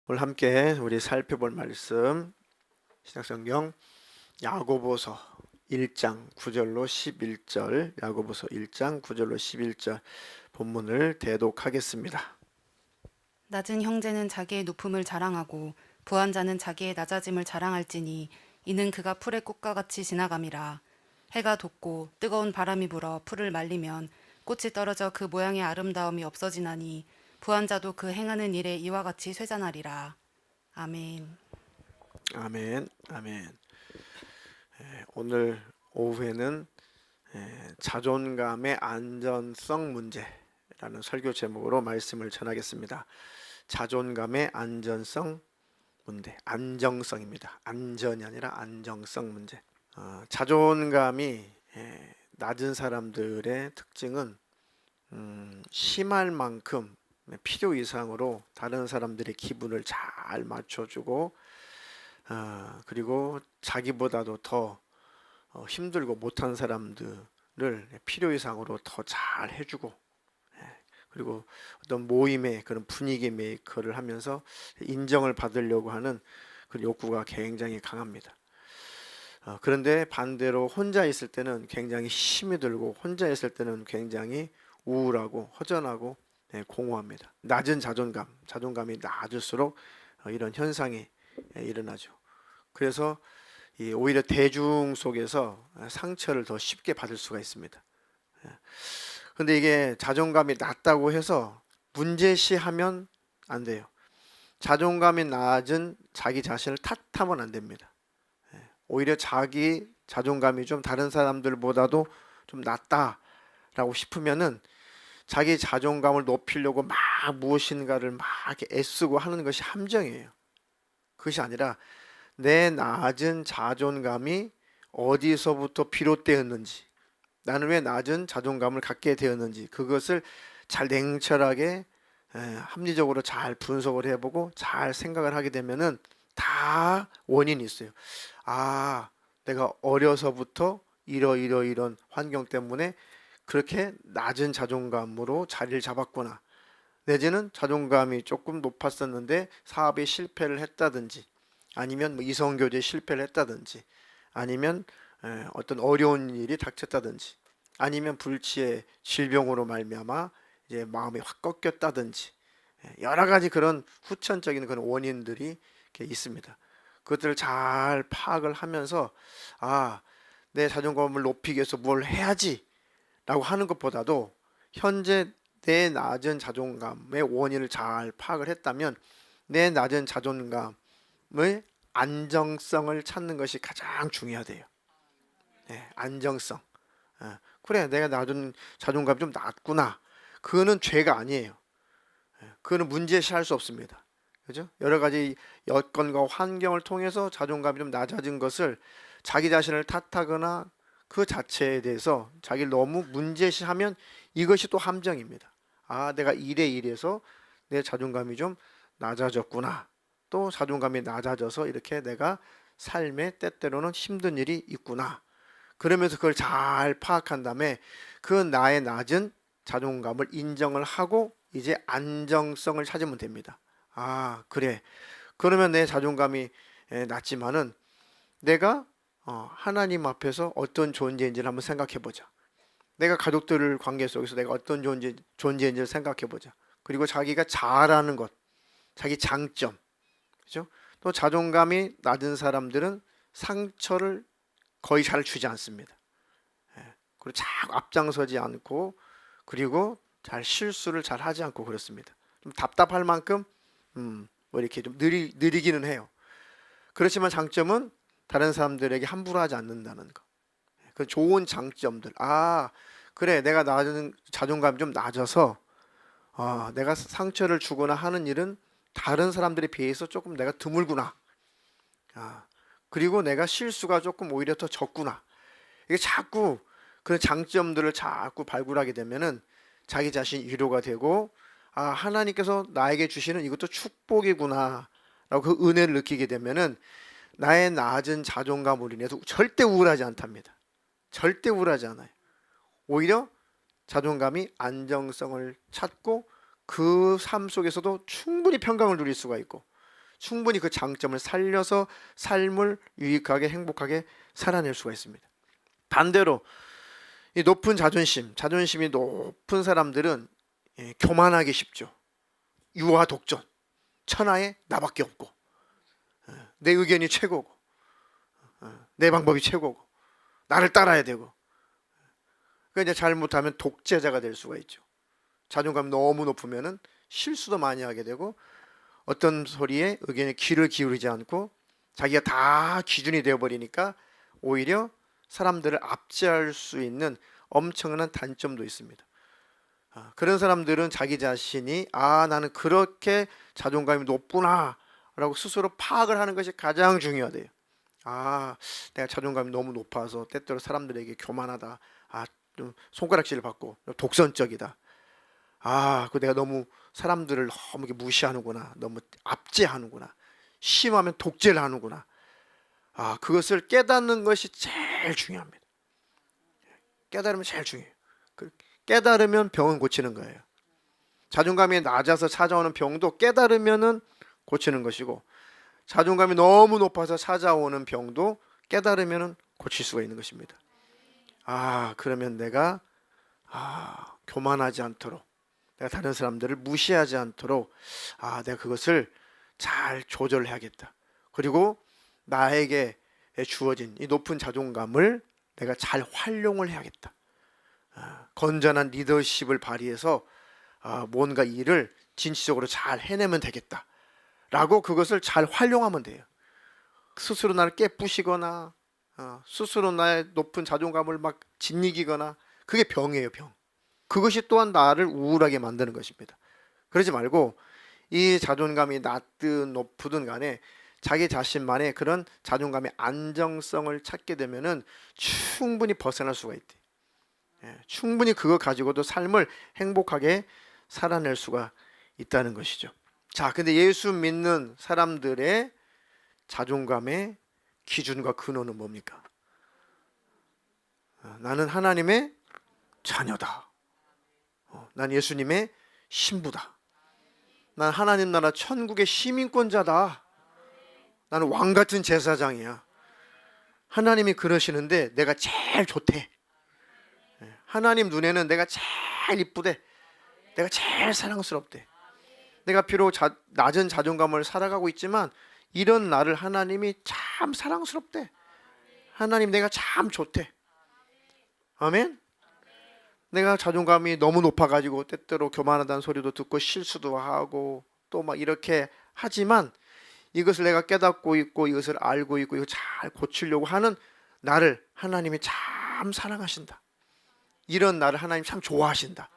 오늘 함께 우리 살펴볼 말씀 신약성경 야고보서 1장 9절로 11절, 야고보서 1장 9절로 11절 본문을 대독하겠습니다. 낮은 형제는 자기의 높음을 자랑하고 부한 자는 자기의 낮아짐을 자랑할지니 이는 그가 풀의 꽃과 같이 지나감이라. 해가 돋고 뜨거운 바람이 불어 풀을 말리면 꽃이 떨어져 그 모양의 아름다움이 없어지나니 부한 자도 그 행하는 일에 이와 같이 쇠잔하리라. 아멘. 아멘, 아멘. 오늘 오후에는 자존감의 안전성 문제라는 설교 제목으로 말씀을 전하겠습니다. 자존감의 안전성 문제, 안정성입니다. 안전이 아니라 안정성 문제. 자존감이 낮은 사람들의 특징은 심할 만큼 필요 이상으로 다른 사람들의 기분을 잘 맞춰주고 그리고 자기보다도 더 힘들고 못한 사람들을 필요 이상으로 더 잘 해주고 그리고 어떤 모임의 그런 분위기 메이커를 하면서 인정을 받으려고 하는 그 욕구가 굉장히 강합니다. 그런데 반대로 혼자 있을 때는 굉장히 힘이 들고 혼자 있을 때는 굉장히 우울하고 허전하고 공허합니다. 낮은 자존감이 낮을수록 이런 현상이 일어나죠. 그래서 오히려 대중 속에서 상처를 더 쉽게 받을 수가 있습니다. 그런데 이게 자존감이 낮다고 해서 문제시하면 안 돼요. 자존감이 낮은 자기 자신을 탓하면 안 됩니다. 오히려 자기 자존감이 좀 다른 사람들보다도 좀 낮다라고 싶으면은 자기 자존감을 높이려고 막 무엇인가를 막 이렇게 애쓰고 하는 것이 함정이에요. 그것이 아니라 내 낮은 자존감이 어디서부터 비롯되었는지, 나는 왜 낮은 자존감을 갖게 되었는지 그것을 잘 냉철하게 합리적으로 잘 분석을 해보고 잘 생각을 하게 되면은 다 원인이 있어요. 아, 내가 어려서부터 이런 환경 때문에 그렇게 낮은 자존감으로 자리를 잡았구나. 내지는 자존감이 조금 높았었는데 사업에 실패를 했다든지 아니면 이성교제에 실패를 했다든지 아니면 어떤 어려운 일이 닥쳤다든지 아니면 불치의 질병으로 말미암아 이제 마음이 확 꺾였다든지 여러 가지 그런 후천적인 그런 원인들이 있습니다. 그것들을 잘 파악을 하면서 내 자존감을 높이기 위해서 뭘 해야지 라고 하는 것보다도 현재 내 낮은 자존감의 원인을 잘 파악을 했다면 내 낮은 자존감의 안정성을 찾는 것이 가장 중요하대요. 안정성. 그래, 내가 낮은 자존감이 좀 낮구나. 그거는 죄가 아니에요. 그거는 문제시할 수 없습니다. 그죠? 여러 가지 여건과 환경을 통해서 자존감이 좀 낮아진 것을 자기 자신을 탓하거나 그 자체에 대해서 자기를 너무 문제시하면 이것이 또 함정입니다. 내가 이래서 내 자존감이 좀 낮아졌구나. 또 자존감이 낮아져서 이렇게 내가 삶에 때때로는 힘든 일이 있구나. 그러면서 그걸 잘 파악한 다음에 그 나의 낮은 자존감을 인정을 하고 이제 안정성을 찾으면 됩니다. 그래. 그러면 내 자존감이 낮지만은 내가 하나님 앞에서 어떤 존재인지를 한번 생각해 보자. 내가 가족들 관계 속에서 내가 어떤 존재인지를 생각해 보자. 그리고 자기가 잘하는 것, 자기 장점, 그죠? 또 자존감이 낮은 사람들은 상처를 거의 잘 주지 않습니다. 그리고 자꾸 앞장서지 않고 그리고 잘 실수를 잘 하지 않고 그렇습니다. 좀 답답할 만큼 이렇게 좀 느리기는 해요. 그렇지만 장점은 다른 사람들에게 함부로 하지 않는다는 거. 그 좋은 장점들. 그래, 내가 낮은 자존감이 좀 낮아서 내가 상처를 주거나 하는 일은 다른 사람들에 비해서 조금 내가 드물구나. 그리고 내가 실수가 조금 오히려 더 적구나. 이게 자꾸 그런 장점들을 자꾸 발굴하게 되면은 자기 자신이 위로가 되고 하나님께서 나에게 주시는 이것도 축복이구나 라고 그 은혜를 느끼게 되면은 나의 낮은 자존감으로 인해서 절대 우울하지 않답니다. 절대 우울하지 않아요. 오히려 자존감이 안정성을 찾고 그 삶 속에서도 충분히 평강을 누릴 수가 있고 충분히 그 장점을 살려서 삶을 유익하게 행복하게 살아낼 수가 있습니다. 반대로 이 높은 자존심이 높은 사람들은 교만하기 쉽죠. 유아 독존, 천하에 나밖에 없고 내 의견이 최고고 내 방법이 최고고 나를 따라야 되고, 그러니까 이제 잘못하면 독재자가 될 수가 있죠. 자존감이 너무 높으면은 실수도 많이 하게 되고 어떤 소리에 의견에 귀를 기울이지 않고 자기가 다 기준이 되어버리니까 오히려 사람들을 압제할 수 있는 엄청난 단점도 있습니다. 그런 사람들은 자기 자신이 나는 그렇게 자존감이 높구나 라고 스스로 파악을 하는 것이 가장 중요하대요. 내가 자존감이 너무 높아서 때때로 사람들에게 교만하다, 좀 손가락질을 받고 독선적이다, 그 내가 너무 사람들을 너무 무시하는구나, 너무 압제하는구나, 심하면 독재를 하는구나. 그것을 깨닫는 것이 제일 중요합니다. 깨달으면 제일 중요해요. 깨달으면 병은 고치는 거예요. 자존감이 낮아서 찾아오는 병도 깨달으면은 고치는 것이고, 자존감이 너무 높아서 찾아오는 병도 깨달으면은 고칠 수가 있는 것입니다. 그러면 내가 교만하지 않도록, 내가 다른 사람들을 무시하지 않도록 내가 그것을 잘 조절해야겠다. 그리고 나에게 주어진 이 높은 자존감을 내가 잘 활용을 해야겠다. 건전한 리더십을 발휘해서 뭔가 일을 진취적으로 잘 해내면 되겠다 라고 그것을 잘 활용하면 돼요. 스스로 나를 깨부시거나 스스로 나의 높은 자존감을 막 짓이기거나, 그게 병이에요, 병. 그것이 또한 나를 우울하게 만드는 것입니다. 그러지 말고 이 자존감이 낮든 높든 간에 자기 자신만의 그런 자존감의 안정성을 찾게 되면은 충분히 벗어날 수가 있대. 충분히 그거 가지고도 삶을 행복하게 살아낼 수가 있다는 것이죠. 자, 근데 예수 믿는 사람들의 자존감의 기준과 근원은 뭡니까? 나는 하나님의 자녀다. 난 예수님의 신부다. 난 하나님 나라 천국의 시민권자다. 나는 왕같은 제사장이야. 하나님이 그러시는데 내가 제일 좋대. 하나님 눈에는 내가 제일 이쁘대. 내가 제일 사랑스럽대. 내가 비록 낮은 자존감을 살아가고 있지만 이런 나를 하나님이 참 사랑스럽대. 하나님 내가 참 좋대. 아멘. 내가 자존감이 너무 높아가지고 때때로 교만하다는 소리도 듣고 실수도 하고 또 막 이렇게 하지만 이것을 내가 깨닫고 있고 이것을 알고 있고 이거 잘 고치려고 하는 나를 하나님이 참 사랑하신다. 이런 나를 하나님 참 좋아하신다.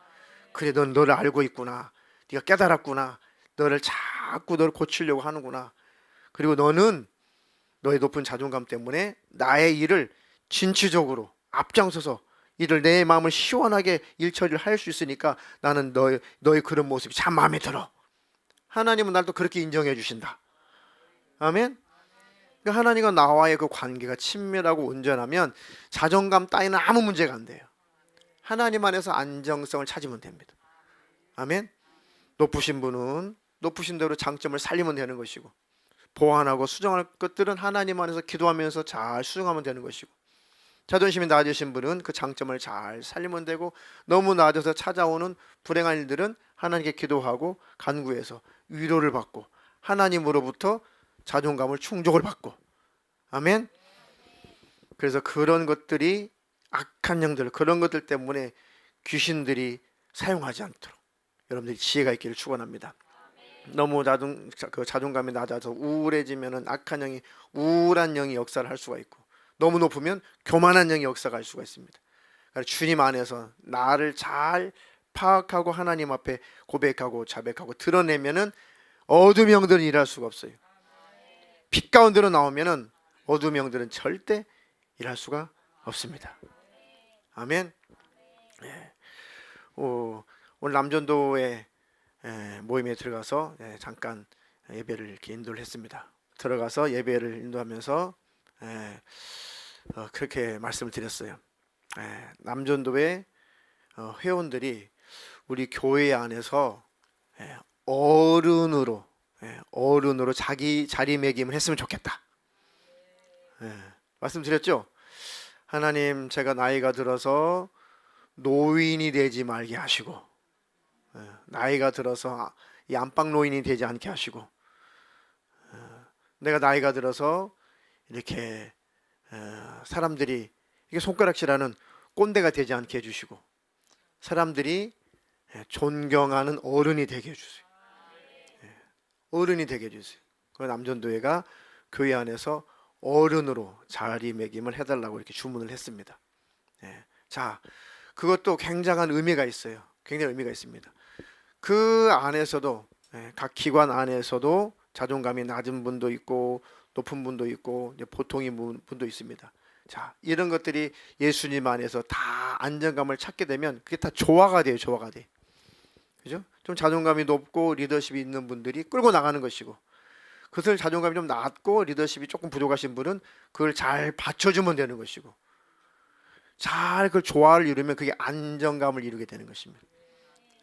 그래, 넌 너를 알고 있구나. 네가 깨달았구나. 너를 고치려고 하는구나. 그리고 너는 너의 높은 자존감 때문에 나의 일을 진취적으로 앞장서서 이를 내 마음을 시원하게 일 처리를 할 수 있으니까 나는 너의 그런 모습이 참 마음에 들어. 하나님은 날 또 그렇게 인정해 주신다. 아멘. 그러니까 하나님과 나와의 그 관계가 친밀하고 온전하면 자존감 따위는 아무 문제가 안 돼요. 하나님 안에서 안정성을 찾으면 됩니다. 아멘. 높으신 분은 높으신 대로 장점을 살리면 되는 것이고, 보완하고 수정할 것들은 하나님 안에서 기도하면서 잘 수정하면 되는 것이고, 자존심이 낮으신 분은 그 장점을 잘 살리면 되고, 너무 낮아서 찾아오는 불행한 일들은 하나님께 기도하고 간구해서 위로를 받고 하나님으로부터 자존감을 충족을 받고. 아멘. 그래서 그런 것들이 악한 영들, 그런 것들 때문에 귀신들이 사용하지 않도록 여러분들이 지혜가 있기를 축원합니다. 너무 자존감이 낮아서 우울해지면은 악한 영이, 우울한 영이 역사를 할 수가 있고, 너무 높으면 교만한 영이 역사할 수가 있습니다. 그러니까 주님 안에서 나를 잘 파악하고 하나님 앞에 고백하고 자백하고 드러내면은 어둠 영들은 일할 수가 없어요. 빛 가운데로 나오면은 어둠 영들은 절대 일할 수가 없습니다. 아멘. 오늘 남전도의 모임에 들어가서 잠깐 예배를 이렇게 인도를 했습니다. 들어가서 예배를 인도하면서 그렇게 말씀을 드렸어요. 남전도에 회원들이 우리 교회 안에서 어른으로 어른으로 자기 자리매김을 했으면 좋겠다. 말씀드렸죠? 하나님, 제가 나이가 들어서 노인이 되지 말게 하시고, 나이가 들어서 이 안방 노인이 되지 않게 하시고, 내가 나이가 들어서 이렇게 사람들이 이게 손가락질하는 꼰대가 되지 않게 해주시고, 사람들이 존경하는 어른이 되게 해주세요. 어른이 되게 해주세요. 그 남전도회가 교회 안에서 어른으로 자리매김을 해달라고 이렇게 주문을 했습니다. 자, 그것도 굉장한 의미가 있어요. 굉장히 의미가 있습니다. 그 안에서도 각 기관 안에서도 자존감이 낮은 분도 있고 높은 분도 있고 보통인 분도 있습니다. 자, 이런 것들이 예수님 안에서 다 안정감을 찾게 되면 그게 다 조화가 돼요. 조화가 돼. 그죠? 좀 자존감이 높고 리더십이 있는 분들이 끌고 나가는 것이고, 그것을 자존감이 좀 낮고 리더십이 조금 부족하신 분은 그걸 잘 받쳐주면 되는 것이고, 잘 그 조화를 이루면 그게 안정감을 이루게 되는 것입니다.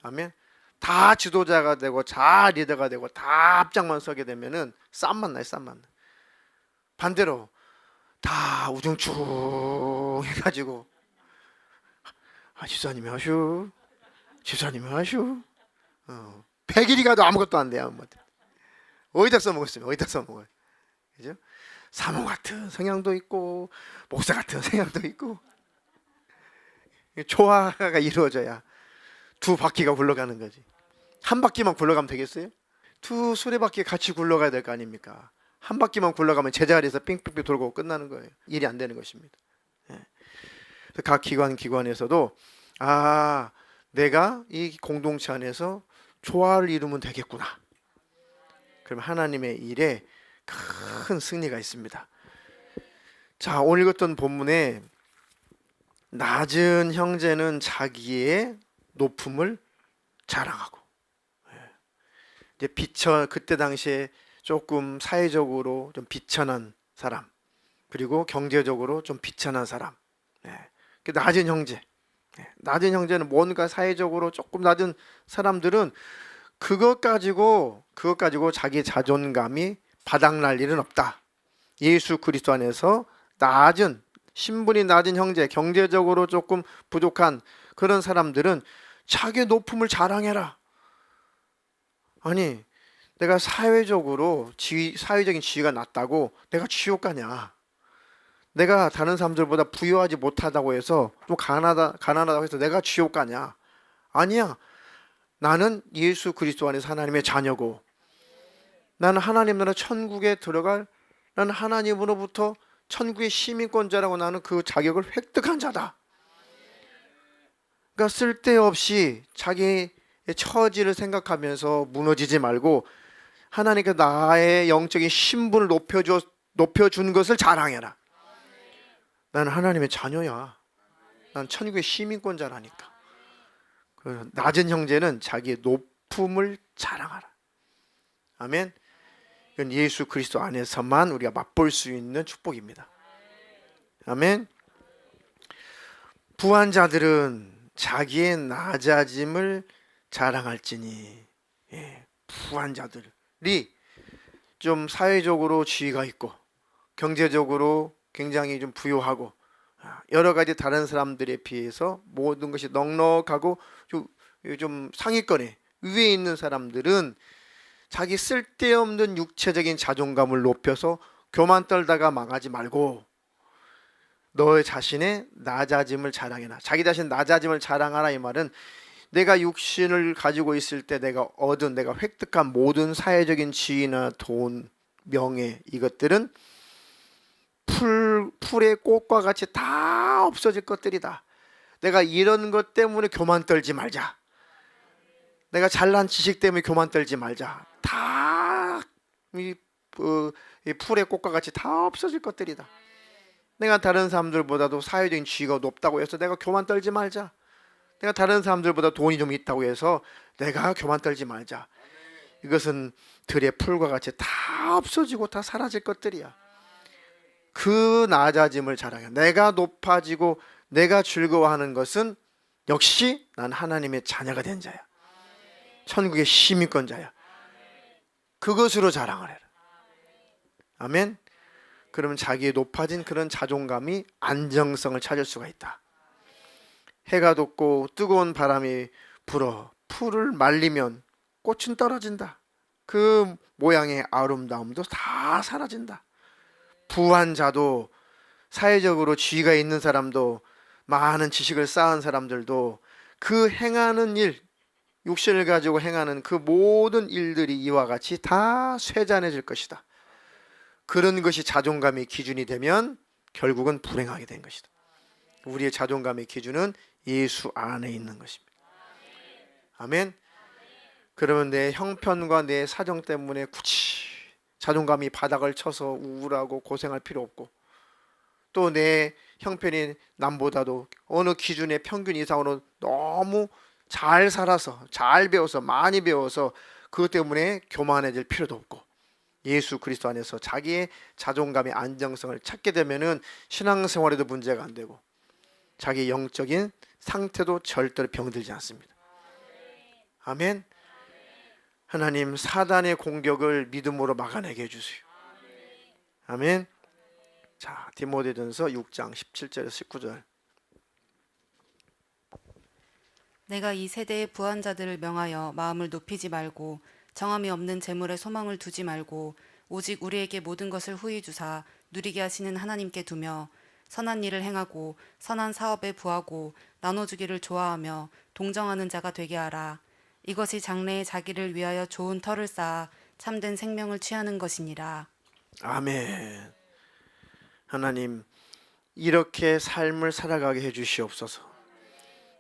아멘. 다 지도자가 되고 다 리더가 되고 다 앞장만 서게 되면은 쌈만 나요. 쌈만. 반대로 다 우중충 해가지고 집사님이 하슈, 집사님이 하슈, 100일이 가도 아무것도 안 돼요. 어디다 써먹었으면 어디다 써먹어요. 그죠? 사모 같은 성향도 있고 목사 같은 성향도 있고, 조화가 이루어져야 두 바퀴가 굴러가는 거지. 한 바퀴만 굴러가면 되겠어요? 두 수레바퀴 같이 굴러가야 될 거 아닙니까? 한 바퀴만 굴러가면 제자리에서 삥삥삥 돌고 끝나는 거예요. 일이 안 되는 것입니다. 각 기관에서도 내가 이 공동체 안에서 조화를 이루면 되겠구나. 그럼 하나님의 일에 큰 승리가 있습니다. 자, 오늘 읽었던 본문에 낮은 형제는 자기의 높음을 자랑하고, 이제 그때 당시에 조금 사회적으로 좀 비천한 사람, 그리고 경제적으로 좀 비천한 사람, 낮은 형제. 낮은 형제는 뭔가 사회적으로 조금 낮은 사람들은 그것 가지고 자기 자존감이 바닥날 일은 없다. 예수 그리스도 안에서 낮은, 신분이 낮은 형제, 경제적으로 조금 부족한 그런 사람들은 자기의 높음을 자랑해라. 아니, 내가 사회적인 지위가 낮다고 내가 지옥 가냐? 내가 다른 사람들보다 부유하지 못하다고 해서 좀 가난하다고 해서 내가 지옥 가냐? 아니야. 나는 예수 그리스도 안에서 하나님의 자녀고, 나는 하나님 나라 천국에 들어갈, 나는 하나님으로부터 천국의 시민권자라고, 나는 그 자격을 획득한 자다. 그러니까 쓸데없이 자기의 처지를 생각하면서 무너지지 말고 하나님께 나의 영적인 신분을 높여준 것을 자랑해라. 나는 하나님의 자녀야. 난 천국의 시민권자라니까. 낮은 형제는 자기의 높음을 자랑하라. 아멘. 이건 예수 그리스도 안에서만 우리가 맛볼 수 있는 축복입니다. 아멘. 부한 자들은 자기의 낮아짐을 자랑할지니. 부한 자들이 좀 사회적으로 지위가 있고 경제적으로 굉장히 좀 부유하고 여러 가지 다른 사람들에 비해서 모든 것이 넉넉하고 좀 상위권에 위에 있는 사람들은 자기 쓸데없는 육체적인 자존감을 높여서 교만 떨다가 망하지 말고 너의 자신의 낮아짐을 자랑해라. 자기 자신 낮아짐을 자랑하라. 이 말은 내가 육신을 가지고 있을 때 내가 획득한 모든 사회적인 지위나 돈, 명예, 이것들은 풀의 꽃과 같이 다 없어질 것들이다. 내가 이런 것 때문에 교만 떨지 말자. 내가 잘난 지식 때문에 교만 떨지 말자. 다 이 풀의 꽃과 같이 다 없어질 것들이다. 내가 다른 사람들보다도 사회적인 지위가 높다고 해서 내가 교만 떨지 말자. 내가 다른 사람들보다 돈이 좀 있다고 해서 내가 교만 떨지 말자. 이것은 들의 풀과 같이 다 없어지고 다 사라질 것들이야. 그 낮아짐을 자랑해. 내가 높아지고 내가 즐거워하는 것은 역시 난 하나님의 자녀가 된 자야. 천국의 시민권자야. 그것으로 자랑을 해라. 아멘. 그러면 자기의 높아진 그런 자존감이 안정성을 찾을 수가 있다. 해가 돋고 뜨거운 바람이 불어 풀을 말리면 꽃은 떨어진다. 그 모양의 아름다움도 다 사라진다. 부한 자도, 사회적으로 지위가 있는 사람도, 많은 지식을 쌓은 사람들도 그 행하는 일, 육신을 가지고 행하는 그 모든 일들이 이와 같이 다 쇠잔해질 것이다. 그런 것이 자존감의 기준이 되면 결국은 불행하게 된 것이다. 우리의 자존감의 기준은 예수 안에 있는 것입니다. 아멘. 그러면 내 형편과 내 사정 때문에 굳이 자존감이 바닥을 쳐서 우울하고 고생할 필요 없고, 또 내 형편이 남보다도 어느 기준의 평균 이상으로 너무 잘 살아서, 잘 배워서, 많이 배워서 그것 때문에 교만해질 필요도 없고, 예수 그리스도 안에서 자기의 자존감의 안정성을 찾게 되면은 신앙생활에도 문제가 안 되고 자기 영적인 상태도 절대로 병들지 않습니다. 아멘. 하나님, 사단의 공격을 믿음으로 막아내게 해주세요. 아멘. 자, 디모데전서 6장 17절에서 19절. 내가 이 세대의 부한 자들을 명하여 마음을 높이지 말고 정함이 없는 재물에 소망을 두지 말고 오직 우리에게 모든 것을 후히 주사 누리게 하시는 하나님께 두며 선한 일을 행하고 선한 사업에 부하고 나눠주기를 좋아하며 동정하는 자가 되게 하라. 이것이 장래에 자기를 위하여 좋은 터를 쌓아 참된 생명을 취하는 것이니라. 아멘. 하나님, 이렇게 삶을 살아가게 해주시옵소서.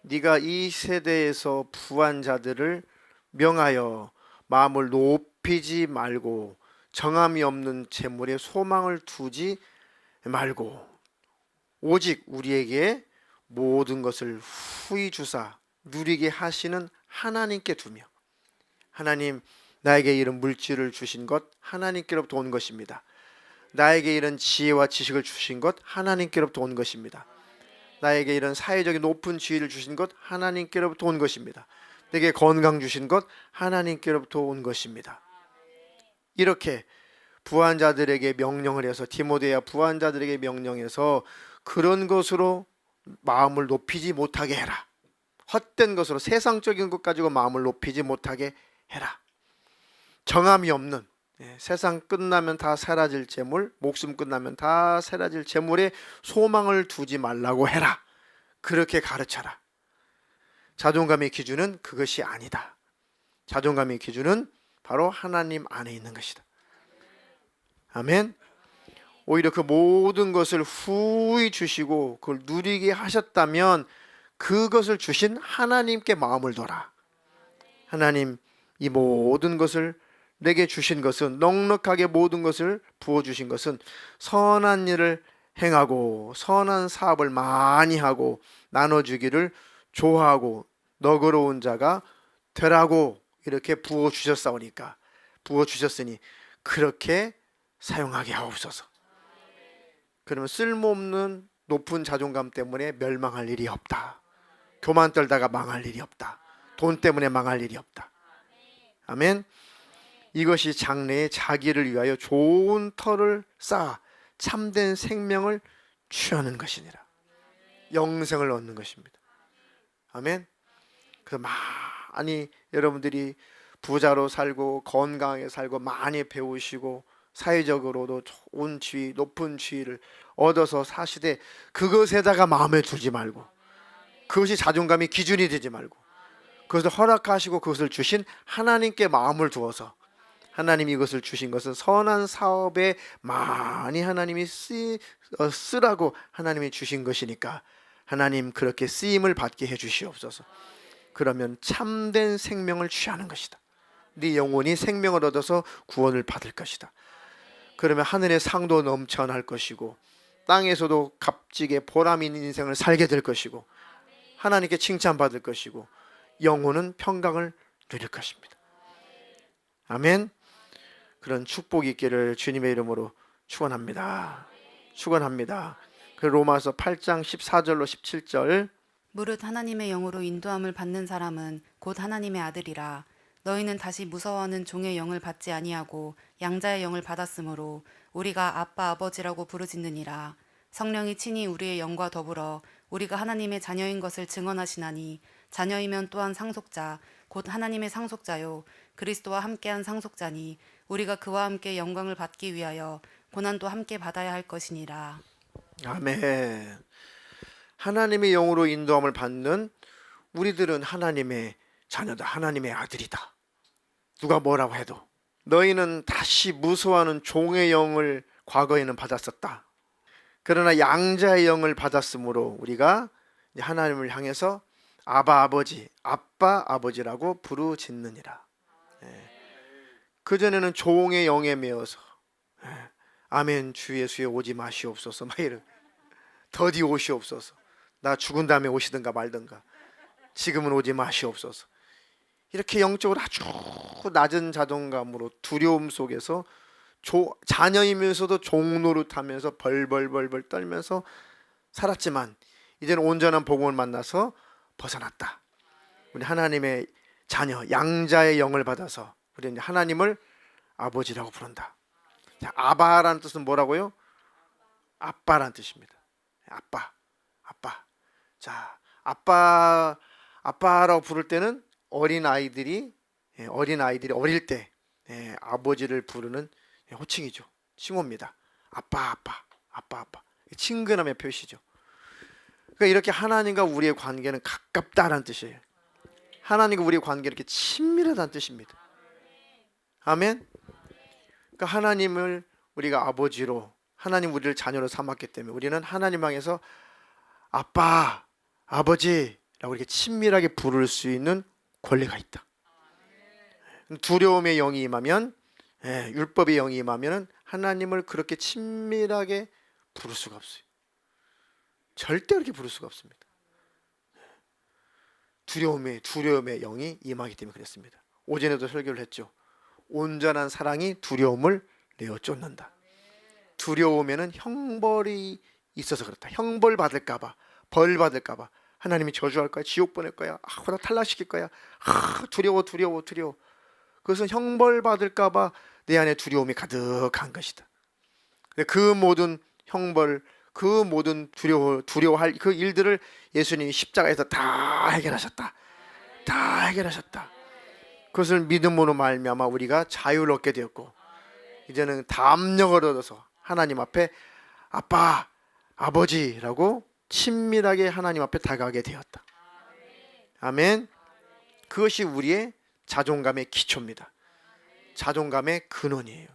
네가 이 세대에서 부한 자들을 명하여 마음을 높이지 말고 정함이 없는 재물에 소망을 두지 말고 오직 우리에게 모든 것을 후히 주사 누리게 하시는 하나님께 두며, 하나님, 나에게 이런 물질을 주신 것 하나님께로부터 온 것입니다. 나에게 이런 지혜와 지식을 주신 것 하나님께로부터 온 것입니다. 나에게 이런 사회적인 높은 지위를 주신 것 하나님께로부터 온 것입니다. 내게 건강 주신 것 하나님께로부터 온 것입니다. 이렇게 부한 자들에게 명령을 해서, 디모데야 부한 자들에게 명령해서 그런 것으로 마음을 높이지 못하게 해라. 헛된 것으로 세상적인 것 가지고 마음을 높이지 못하게 해라. 정함이 없는, 세상 끝나면 다 사라질 재물, 목숨 끝나면 다 사라질 재물에 소망을 두지 말라고 해라. 그렇게 가르쳐라. 자존감의 기준은 그것이 아니다. 자존감의 기준은 바로 하나님 안에 있는 것이다. 아멘. 오히려 그 모든 것을 후히 주시고 그걸 누리게 하셨다면 그것을 주신 하나님께 마음을 둬라. 하나님, 이 모든 것을 내게 주신 것은, 넉넉하게 모든 것을 부어주신 것은 선한 일을 행하고 선한 사업을 많이 하고 나눠주기를 좋아하고 너그러운 자가 되라고 이렇게 부어주셨사오니까, 부어주셨으니 그렇게 사용하게 하옵소서. 그러면 쓸모없는 높은 자존감 때문에 멸망할 일이 없다. 교만 떨다가 망할 일이 없다. 돈 때문에 망할 일이 없다. 아멘. 이것이 장래에 자기를 위하여 좋은 터를 쌓아 참된 생명을 취하는 것이니라. 영생을 얻는 것입니다. 아멘. 그래서 많이 여러분들이 부자로 살고 건강하게 살고 많이 배우시고 사회적으로도 좋은 지위, 높은 지위를 얻어서 사시되 그것에다가 마음에 두지 말고, 그것이 자존감의 기준이 되지 말고, 그것을 허락하시고 그것을 주신 하나님께 마음을 두어서, 하나님이 이것을 주신 것은 선한 사업에 많이 하나님이 쓰라고 하나님이 주신 것이니까 하나님 그렇게 쓰임을 받게 해주시옵소서. 그러면 참된 생명을 취하는 것이다. 네 영혼이 생명을 얻어서 구원을 받을 것이다. 그러면 하늘의 상도 넘쳐날 것이고 땅에서도 값지게 보람 있는 인생을 살게 될 것이고 하나님께 칭찬받을 것이고 영혼은 평강을 누릴 것입니다. 아멘. 그런 축복이 있기를 주님의 이름으로 축원합니다. 축원합니다. 그 로마서 8장 14절로 17절. 무릇 하나님의 영으로 인도함을 받는 사람은 곧 하나님의 아들이라. 너희는 다시 무서워하는 종의 영을 받지 아니하고 양자의 영을 받았으므로 우리가 아빠 아버지라고 부르짖느니라. 성령이 친히 우리의 영과 더불어 우리가 하나님의 자녀인 것을 증언하시나니 자녀이면 또한 상속자 곧 하나님의 상속자요 그리스도와 함께한 상속자니 우리가 그와 함께 영광을 받기 위하여 고난도 함께 받아야 할 것이니라. 아멘. 하나님의 영으로 인도함을 받는 우리들은 하나님의 자녀다. 하나님의 아들이다. 누가 뭐라고 해도 너희는 다시 무서워하는 종의 영을 과거에는 받았었다. 그러나 양자의 영을 받았으므로 우리가 하나님을 향해서 아바 아버지, 아빠 아버지라고 부르짖느니라. 그전에는 종의 영에 매여서 아멘 주 예수여 오지 마시옵소서 막 이런 더디 오시옵소서. 나 죽은 다음에 오시든가 말든가. 지금은 오지 마시옵소서. 이렇게 영적으로 아주 낮은 자존감으로 두려움 속에서 자녀이면서도 종 노릇하면서 벌벌벌벌 떨면서 살았지만 이제는 온전한 복음을 만나서 벗어났다. 우리 하나님의 자녀 양자의 영을 받아서 우리는 하나님을 아버지라고 부른다. 자, 아바라는 뜻은 뭐라고요? 아빠라는 뜻입니다. 아빠. 자, 아빠라고 부를 때는 어린 아이들이 어릴 때 아버지를 부르는 호칭이죠. 칭호입니다. 아빠. 친근함의 표시죠. 그러니까 이렇게 하나님과 우리의 관계는 가깝다라는 뜻이에요. 하나님과 우리의 관계는 이렇게 친밀하다는 뜻입니다. 아멘. 그러니까 하나님을 우리가 아버지로 하나님 우리를 자녀로 삼았기 때문에 우리는 하나님 향해서 아빠, 아버지라고 이렇게 친밀하게 부를 수 있는 권리가 있다. 두려움의 영이 임하면 율법의 영이 임하면 하나님을 그렇게 친밀하게 부를 수가 없어요. 절대 그렇게 부를 수가 없습니다. 두려움의 영이 임하기 때문에 그랬습니다. 오전에도 설교를 했죠. 온전한 사랑이 두려움을 내어 쫓는다. 두려우면은 형벌이 있어서 그렇다. 형벌 받을까 봐, 벌 받을까 봐. 하나님이 저주할 거야, 지옥 보낼 거야, 나 탈락시킬 거야. 두려워. 그것은 형벌 받을까 봐 내 안에 두려움이 가득한 것이다. 그 모든 형벌, 그 모든 두려워할 그 일들을 예수님이 십자가에서 다 해결하셨다. 그것을 믿음으로 말미암아 우리가 자유를 얻게 되었고 이제는 담력을 얻어서 하나님 앞에 아빠, 아버지라고 친밀하게 하나님 앞에 다가가게 되었다. 아멘. 그것이 우리의 자존감의 기초입니다. 자존감의 근원이에요.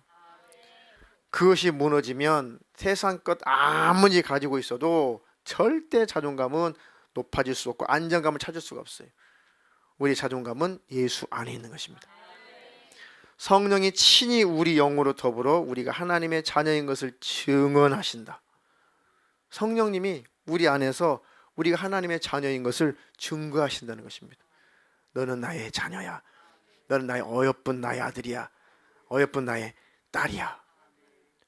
그것이 무너지면 세상 것 아무리 가지고 있어도 절대 자존감은 높아질 수 없고 안정감을 찾을 수가 없어요. 우리 자존감은 예수 안에 있는 것입니다. 성령이 친히 우리 영으로 더불어 우리가 하나님의 자녀인 것을 증언하신다. 성령님이 우리 안에서 우리가 하나님의 자녀인 것을 증거하신다는 것입니다. 너는 나의 자녀야. 너는 나의 어여쁜 나의 아들이야. 어여쁜 나의 딸이야.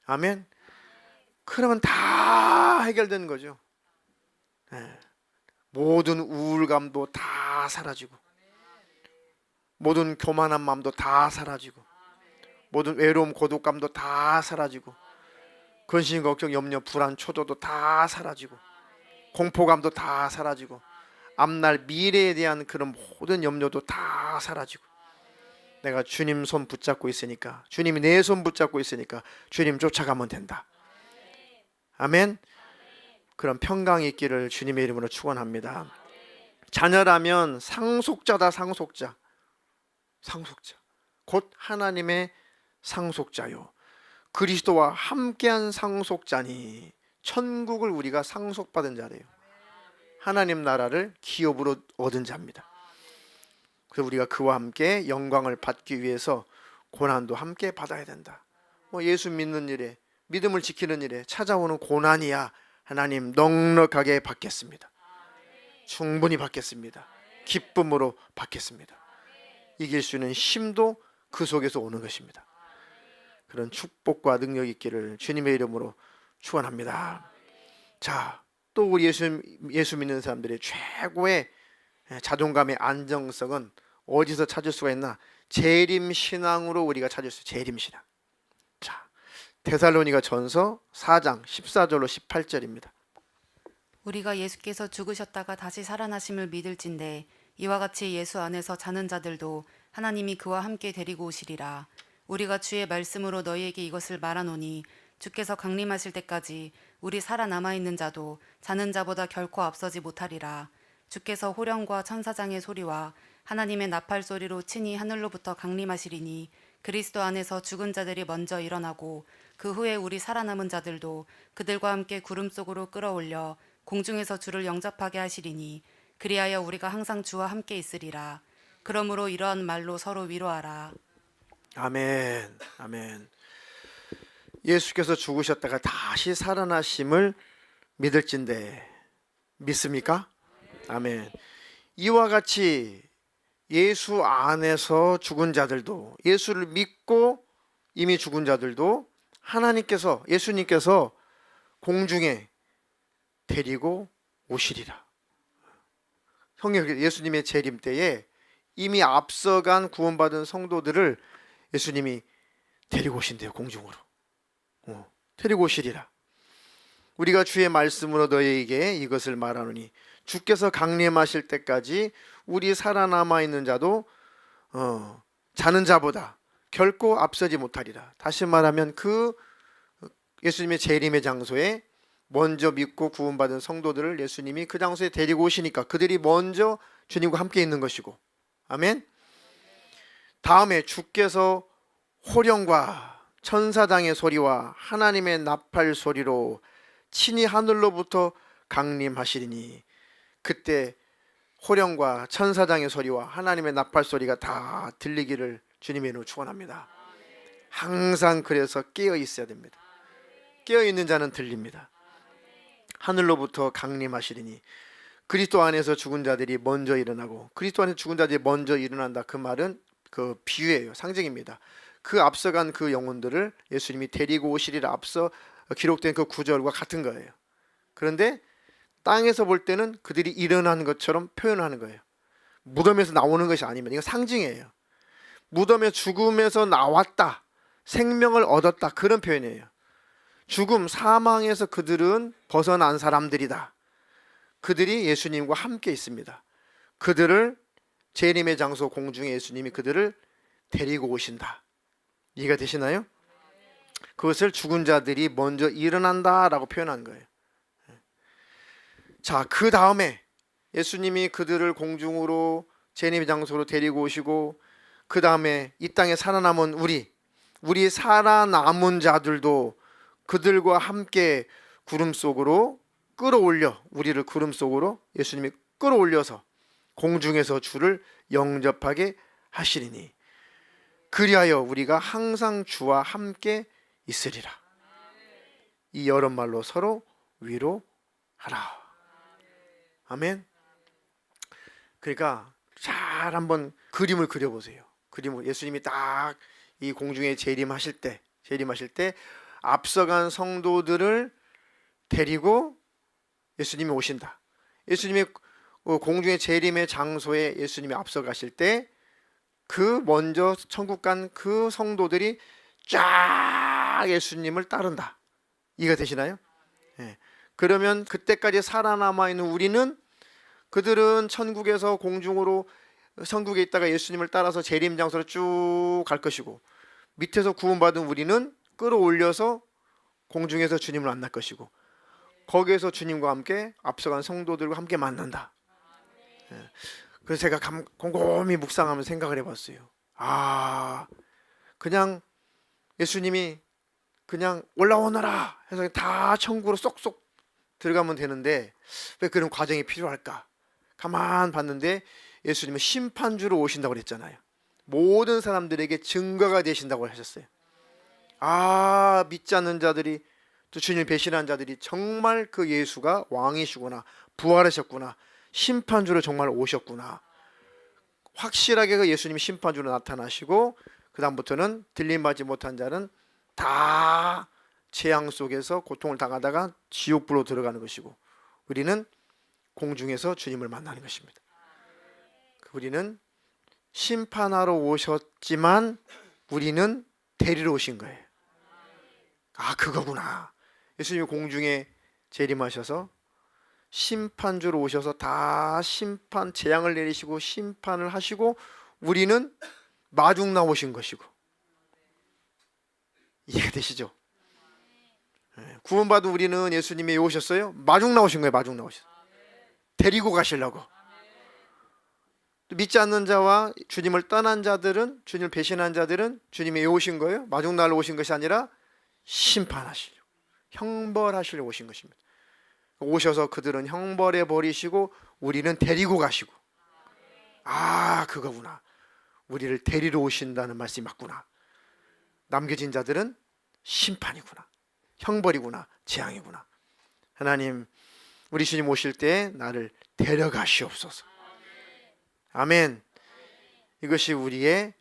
아멘. 그러면 다 해결되는 거죠. 모든 우울감도 다 사라지고 모든 교만한 마음도 다 사라지고 모든 외로움 고독감도 다 사라지고 근심 걱정 염려 불안 초조도 다 사라지고 공포감도 다 사라지고 앞날 미래에 대한 그런 모든 염려도 다 사라지고 내가 주님 손 붙잡고 있으니까 주님이 내 손 붙잡고 있으니까 주님 쫓아가면 된다. 아멘. 그런 평강이 있기를 주님의 이름으로 축원합니다. 자녀라면 상속자다. 상속자 곧 하나님의 상속자요 그리스도와 함께한 상속자니 천국을 우리가 상속받은 자래요. 하나님 나라를 기업으로 얻은 자입니다. 그래서 우리가 그와 함께 영광을 받기 위해서 고난도 함께 받아야 된다. 예수 믿는 일에 믿음을 지키는 일에 찾아오는 고난이야 하나님 넉넉하게 받겠습니다. 충분히 받겠습니다. 기쁨으로 받겠습니다. 이길 수 있는 힘도 그 속에서 오는 것입니다. 그런 축복과 능력이 있기를 주님의 이름으로 축원합니다. 자, 또 우리 예수 믿는 사람들의 최고의 자존감의 안정성은 어디서 찾을 수가 있나? 재림 신앙으로 우리가 찾을 수 있어요. 재림 신앙. 자, 데살로니가 전서 4장 14절로 18절입니다. 우리가 예수께서 죽으셨다가 다시 살아나심을 믿을진대 이와 같이 예수 안에서 자는 자들도 하나님이 그와 함께 데리고 오시리라. 우리가 주의 말씀으로 너희에게 이것을 말하노니 주께서 강림하실 때까지 우리 살아남아 있는 자도 자는 자보다 결코 앞서지 못하리라. 주께서 호령과 천사장의 소리와 하나님의 나팔 소리로 친히 하늘로부터 강림하시리니 그리스도 안에서 죽은 자들이 먼저 일어나고 그 후에 우리 살아남은 자들도 그들과 함께 구름 속으로 끌어올려 공중에서 주를 영접하게 하시리니 그리하여 우리가 항상 주와 함께 있으리라. 그러므로 이러한 말로 서로 위로하라. 아멘. 아멘. 예수께서 죽으셨다가 다시 살아나심을 믿을진데 믿습니까? 아멘. 이와 같이 예수 안에서 죽은 자들도, 예수를 믿고 이미 죽은 자들도 예수님께서 공중에 데리고 오시리라. 성경 예수님의 재림 때에 이미 앞서간 구원받은 성도들을 예수님이 데리고 오신대요. 공중으로. 데리고 오시리라. 우리가 주의 말씀으로 너희에게 이것을 말하노니 주께서 강림하실 때까지 우리 살아남아 있는 자도 자는 자보다 결코 앞서지 못하리라. 다시 말하면 그 예수님의 재림의 장소에 먼저 믿고 구원받은 성도들을 예수님이 그 장소에 데리고 오시니까 그들이 먼저 주님과 함께 있는 것이고, 아멘. 다음에 주께서 호령과 천사장의 소리와 하나님의 나팔 소리로 친히 하늘로부터 강림하시리니 그때 호령과 천사장의 소리와 하나님의 나팔 소리가 다 들리기를 주님의 이름으로 축원합니다. 항상 그래서 깨어 있어야 됩니다. 깨어 있는 자는 들립니다. 하늘로부터 강림하시리니 그리스도 안에서 죽은 자들이 먼저 일어나고, 그리스도 안에서 죽은 자들이 먼저 일어난다, 그 말은 그 비유예요. 상징입니다. 그 앞서간 그 영혼들을 예수님이 데리고 오시리라 앞서 기록된 그 구절과 같은 거예요. 그런데 땅에서 볼 때는 그들이 일어난 것처럼 표현하는 거예요. 무덤에서 나오는 것이 아니면 이건 상징이에요. 무덤의 죽음에서 나왔다, 생명을 얻었다, 그런 표현이에요. 죽음, 사망에서 그들은 벗어난 사람들이다. 그들이 예수님과 함께 있습니다. 그들을 재림의 장소 공중에 예수님이 그들을 데리고 오신다. 이해가 되시나요? 그것을 죽은 자들이 먼저 일어난다라고 표현한 거예요. 자, 그 다음에 예수님이 그들을 공중으로 재림의 장소로 데리고 오시고, 그 다음에 이 땅에 살아남은 우리 살아남은 자들도 그들과 함께 구름 속으로 끌어올려, 우리를 구름 속으로 예수님이 끌어올려서 공중에서 주를 영접하게 하시리니 그리하여 우리가 항상 주와 함께 있으리라. 이 여러 말로 서로 위로하라. 아멘. 그러니까 잘 한번 그림을 그려보세요. 그림을 예수님이 딱 이 공중에 재림하실 때 앞서간 성도들을 데리고 예수님이 오신다. 예수님이 공중의 재림의 장소에 예수님이 앞서가실 때 그 먼저 천국 간 그 성도들이 쫙 예수님을 따른다. 이해가 되시나요? 네. 그러면 그때까지 살아남아 있는 우리는, 그들은 천국에서 공중으로 천국에 있다가 예수님을 따라서 재림 장소로 쭉 갈 것이고, 밑에서 구원받은 우리는 끌어올려서 공중에서 주님을 만날 것이고, 거기에서 주님과 함께 앞서간 성도들과 함께 만난다. 예. 그래서 제가 곰곰이 묵상하면서 생각을 해봤어요. 그냥 예수님이 그냥 올라오너라 해서 다 천국으로 쏙쏙 들어가면 되는데 왜 그런 과정이 필요할까? 가만 봤는데 예수님은 심판주로 오신다고 그랬잖아요. 모든 사람들에게 증거가 되신다고 하셨어요. 믿지 않는 자들이, 또 주님을 배신한 자들이 정말 그 예수가 왕이시구나, 부활하셨구나, 심판주로 정말 오셨구나, 확실하게 그 예수님이 심판주로 나타나시고, 그 다음부터는 들림받지 못한 자는 다 재앙 속에서 고통을 당하다가 지옥불로 들어가는 것이고, 우리는 공중에서 주님을 만나는 것입니다. 우리는 심판하러 오셨지만 우리는 데리러 오신 거예요. 아, 그거구나. 예수님이 공중에 재림하셔서 심판주로 오셔서 다 심판 재앙을 내리시고 심판을 하시고 우리는 마중 나오신 것이고. 이해가 되시죠? 구원받은 우리는 예수님이 오셨어요? 마중 나오신 거예요. 마중 나오셨어요. 데리고 가시려고. 믿지 않는 자와 주님을 떠난 자들은, 주님을 배신한 자들은 주님이 오신 거예요. 마중 나러 오신 것이 아니라 심판하시려고, 형벌하시려고 오신 것입니다. 오셔서 그들은 형벌해 버리시고 우리는 데리고 가시고. 아, 그거구나. 우리를 데리러 오신다는 말씀이 맞구나. 남겨진 자들은 심판이구나, 형벌이구나, 재앙이구나. 하나님, 우리 주님 오실 때 나를 데려가시옵소서. 아멘. 이것이 우리의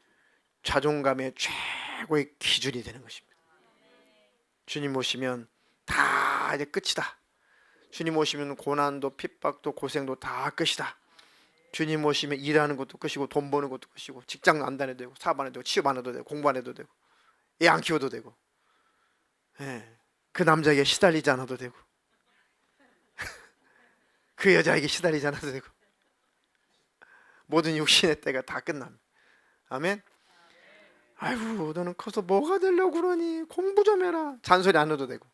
자존감의 최고의 기준이 되는 것입니다. 주님 오시면 다 이제 끝이다. 주님 오시면 고난도 핍박도 고생도 다 끝이다. 주님 오시면 일하는 것도 끝이고 돈 버는 것도 끝이고 직장 안 다녀도 되고 사업 안 해도 되고 취업 안 해도 되고 공부 안 해도 되고 애 안 키워도 되고, 그 남자에게 시달리지 않아도 되고 그 여자에게 시달리지 않아도 되고 모든 육신의 때가 다 끝납니다. 아멘. 아이고, 너는 커서 뭐가 되려고 그러니? 공부 좀 해라. 잔소리 안 해도 되고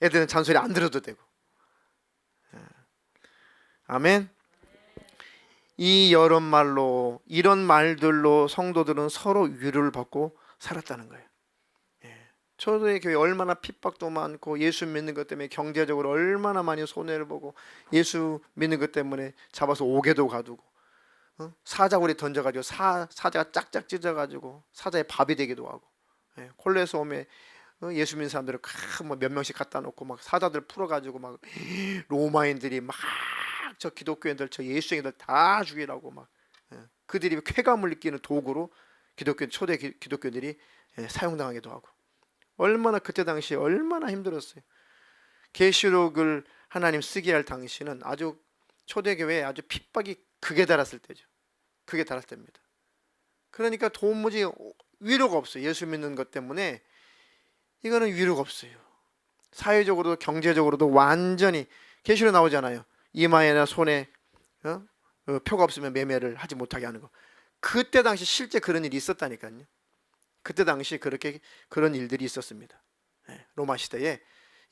애들은 잔소리 안 들어도 되고. 아멘. 이 여러 말로, 이런 말들로 성도들은 서로 위로를 받고 살았다는 거예요. 초대의 교회 얼마나 핍박도 많고 예수 믿는 것 때문에 경제적으로 얼마나 많이 손해를 보고 예수 믿는 것 때문에 잡아서 옥에도 가두고 사자굴에 던져가지고 사자가 짝짝 찢어가지고 사자의 밥이 되기도 하고, 콜레세움에 예수 믿는 사람들을 몇 명씩 갖다 놓고 막 사자들 풀어가지고 막 로마인들이 막 저 기독교인들, 저 예수쟁이들 다 죽이라고 막, 그들이 쾌감을 느끼는 도구로 초대 기독교인들이 사용당하기도 하고. 얼마나 그때 당시에 얼마나 힘들었어요. 계시록을 하나님 쓰게 할 당시는 아주 초대교회에 아주 핍박이 극에 달했을 때죠. 극에 달했을 때입니다. 그러니까 도무지 위로가 없어요. 예수 믿는 것 때문에 이거는 위로가 없어요. 사회적으로도 경제적으로도 완전히 계시록 나오잖아요. 이마에나 손에 표가 없으면 매매를 하지 못하게 하는 거. 그때 당시 실제 그런 일이 있었다니까요. 그때 당시 그런 일들이 있었습니다. 로마 시대에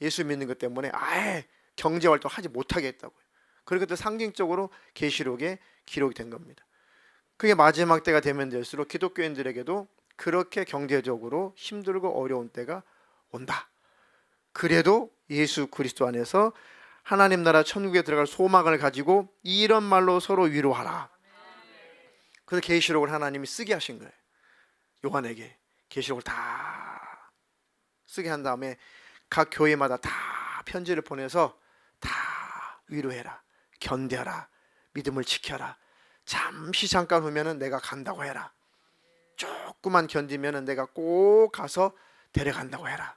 예수 믿는 것 때문에 아예 경제 활동 하지 못하게 했다고요. 그리고 또 상징적으로 계시록에 기록이 된 겁니다. 그게 마지막 때가 되면 될수록 기독교인들에게도 그렇게 경제적으로 힘들고 어려운 때가 온다. 그래도 예수 그리스도 안에서 하나님 나라 천국에 들어갈 소망을 가지고 이런 말로 서로 위로하라. 그래서 계시록을 하나님이 쓰게 하신 거예요. 요한에게 계시록을 다 쓰게 한 다음에 각 교회마다 다 편지를 보내서 다 위로해라, 견뎌라, 믿음을 지켜라, 잠깐 후면은 내가 간다고 해라, 조금만 견디면은 내가 꼭 가서 데려간다고 해라.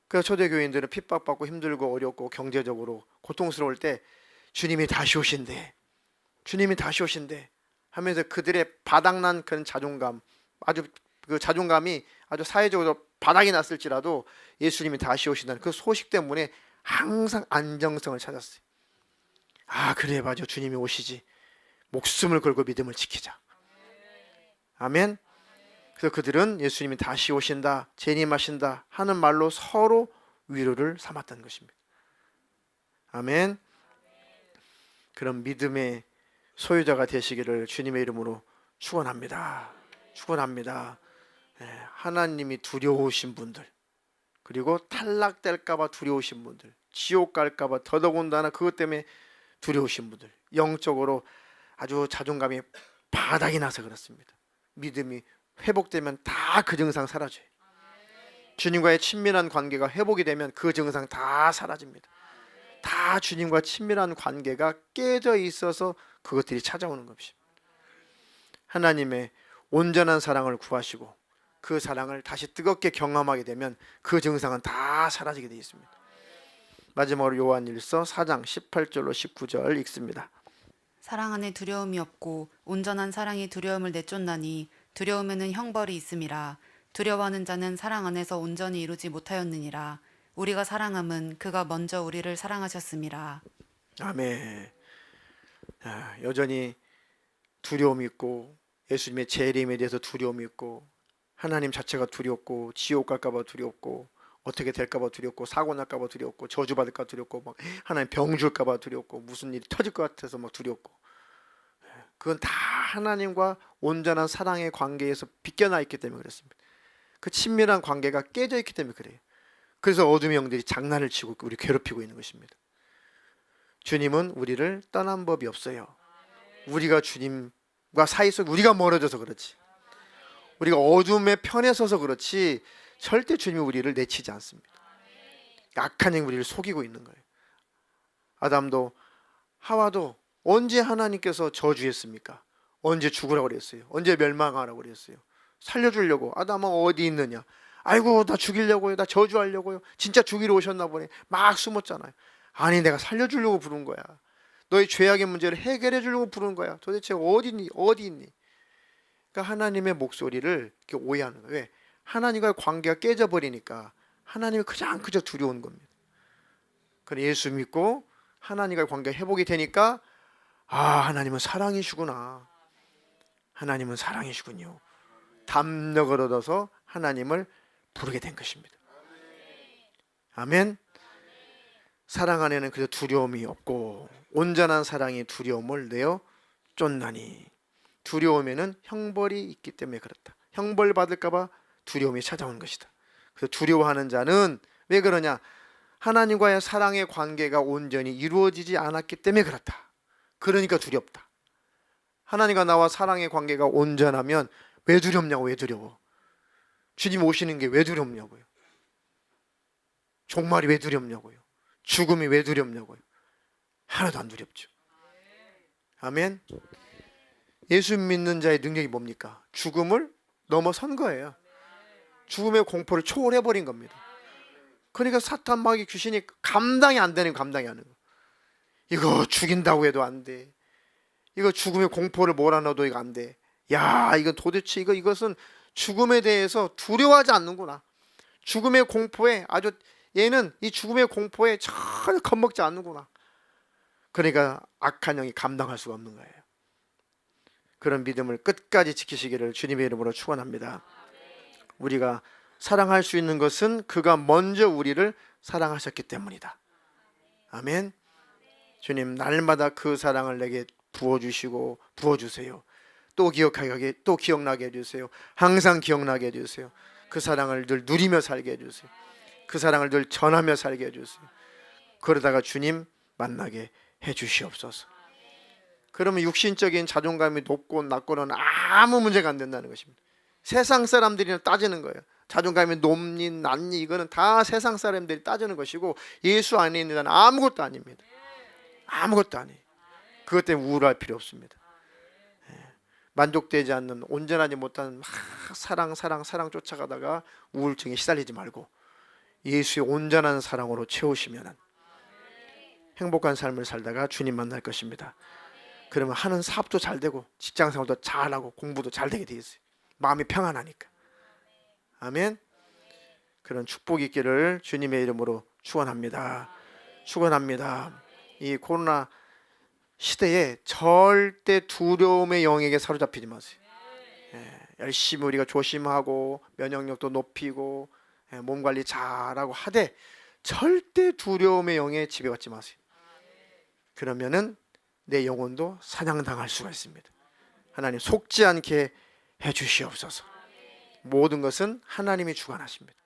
그래서 초대교인들은 핍박받고 힘들고 어렵고 경제적으로 고통스러울 때 주님이 다시 오신대, 주님이 다시 오신대 하면서 그들의 바닥난 그런 자존감, 아주 그 자존감이 아주 사회적으로 바닥이 났을지라도 예수님이 다시 오신다는 그 소식 때문에 항상 안정성을 찾았어요. 아, 그래, 맞아, 주님이 오시지. 목숨을 걸고 믿음을 지키자. 아멘. 그래서 그들은 예수님이 다시 오신다, 재림하신다 하는 말로 서로 위로를 삼았던 것입니다. 아멘. 그런 믿음의 소유자가 되시기를 주님의 이름으로 축원합니다. 축원합니다. 하나님이 두려우신 분들, 그리고 탈락될까봐 두려우신 분들, 지옥 갈까봐 더더군다나 그것 때문에 두려우신 분들, 영적으로 아주 자존감이 바닥이 나서 그렇습니다. 믿음이 회복되면 다 그 증상 사라져요. 주님과의 친밀한 관계가 회복이 되면 그 증상 다 사라집니다. 다 주님과 친밀한 관계가 깨져 있어서 그것들이 찾아오는 것입니다. 하나님의 온전한 사랑을 구하시고 그 사랑을 다시 뜨겁게 경험하게 되면 그 증상은 다 사라지게 되어 있습니다. 마지막으로 요한일서 4장 18절로 19절 읽습니다. 사랑 안에 두려움이 없고 온전한 사랑이 두려움을 내쫓나니 두려움에는 형벌이 있음이라. 두려워하는 자는 사랑 안에서 온전히 이루지 못하였느니라. 우리가 사랑함은 그가 먼저 우리를 사랑하셨음이라. 아멘. 여전히 두려움이 있고 예수님의 재림에 대해서 두려움이 있고 하나님 자체가 두렵고 지옥 갈까봐 두렵고 어떻게 될까봐 두렵고 사고 날까봐 두렵고 저주받을까 두렵고 막 하나님 병 줄까봐 두렵고 무슨 일이 터질 것 같아서 막 두렵고 그건 다 하나님과 온전한 사랑의 관계에서 빗겨나 있기 때문에 그렇습니다. 그 친밀한 관계가 깨져 있기 때문에 그래요. 그래서 어둠의 영들이 장난을 치고 우리 괴롭히고 있는 것입니다. 주님은 우리를 떠난 법이 없어요. 우리가 주님과 사이 속 우리가 멀어져서 그렇지 우리가 어둠의 편에 서서 그렇지 절대 주님이 우리를 내치지 않습니다. 악한 영 우리를 속이고 있는 거예요. 아담도 하와도 언제 하나님께서 저주했습니까? 언제 죽으라고 그랬어요? 언제 멸망하라고 그랬어요? 살려주려고. 아담아 어디 있느냐? 아이고 나 죽이려고요. 나 저주하려고요. 진짜 죽이러 오셨나 보네. 막 숨었잖아요. 아니 내가 살려주려고 부른 거야. 너의 죄악의 문제를 해결해 주려고 부른 거야. 도대체 어디 있니? 어디 있니? 그러니까 하나님의 목소리를 이렇게 오해하는 거예요. 왜? 하나님과의 관계가 깨져버리니까 하나님이 그저 두려운 겁니다. 그래 예수 믿고 하나님과의 관계가 회복이 되니까 하나님은 사랑이시구나. 하나님은 사랑이시군요. 담력을 얻어서 하나님을 부르게 된 것입니다. 아멘. 사랑 안에는 그저 두려움이 없고 온전한 사랑이 두려움을 내어 쫓나니 두려움에는 형벌이 있기 때문에 그렇다. 형벌 받을까봐 두려움이 찾아온 것이다. 그래서 두려워하는 자는 왜 그러냐? 하나님과의 사랑의 관계가 온전히 이루어지지 않았기 때문에 그렇다. 그러니까 두렵다. 하나님과 나와 사랑의 관계가 온전하면 왜 두렵냐고. 왜 두려워? 주님 오시는 게 왜 두렵냐고요. 종말이 왜 두렵냐고요. 죽음이 왜 두렵냐고요. 하나도 안 두렵죠. 아멘. 예수 믿는 자의 능력이 뭡니까? 죽음을 넘어선 거예요. 죽음의 공포를 초월해버린 겁니다. 그러니까 사탄 마귀 귀신이 감당이 안 되는 감당이 안 되는 거. 이거 죽인다고 해도 안 돼. 이거 죽음의 공포를 몰아넣어도 이거 안 돼. 야 이거 도대체 이것은 죽음에 대해서 두려워하지 않는구나. 죽음의 공포에 아주 얘는 이 죽음의 공포에 전혀 겁먹지 않는구나. 그러니까 악한 영이 감당할 수가 없는 거예요. 그런 믿음을 끝까지 지키시기를 주님의 이름으로 축원합니다. 우리가 사랑할 수 있는 것은 그가 먼저 우리를 사랑하셨기 때문이다. 아멘. 주님 날마다 그 사랑을 내게 부어주시고 부어주세요. 또 기억나게 해주세요. 항상 기억나게 해주세요. 그 사랑을 늘 누리며 살게 해주세요. 그 사랑을 늘 전하며 살게 해주세요. 그러다가 주님 만나게 해주시옵소서. 그러면 육신적인 자존감이 높고 낮고는 아무 문제가 안 된다는 것입니다. 세상 사람들이 따지는 거예요. 자존감이 높니 낮니 이거는 다 세상 사람들이 따지는 것이고 예수 안에 있는 자는 아무것도 아닙니다. 아무것도 아니에요. 그것 때문에 우울할 필요 없습니다. 만족되지 않는 온전하지 못한 사랑 쫓아가다가 우울증에 시달리지 말고 예수의 온전한 사랑으로 채우시면 행복한 삶을 살다가 주님 만날 것입니다. 그러면 하는 사업도 잘 되고 직장생활도 잘하고 공부도 잘 되게 돼 있어요. 마음이 평안하니까. 아멘. 그런 축복이 있기를 주님의 이름으로 축원합니다. 축원합니다. 이 코로나 시대에 절대 두려움의 영에게 사로잡히지 마세요. 열심히 우리가 조심하고 면역력도 높이고 몸 관리 잘하고 하되 절대 두려움의 영에 지배받지 마세요. 그러면은 내 영혼도 사냥당할 수가 있습니다. 하나님 속지 않게 해주시옵소서. 모든 것은 하나님이 주관하십니다.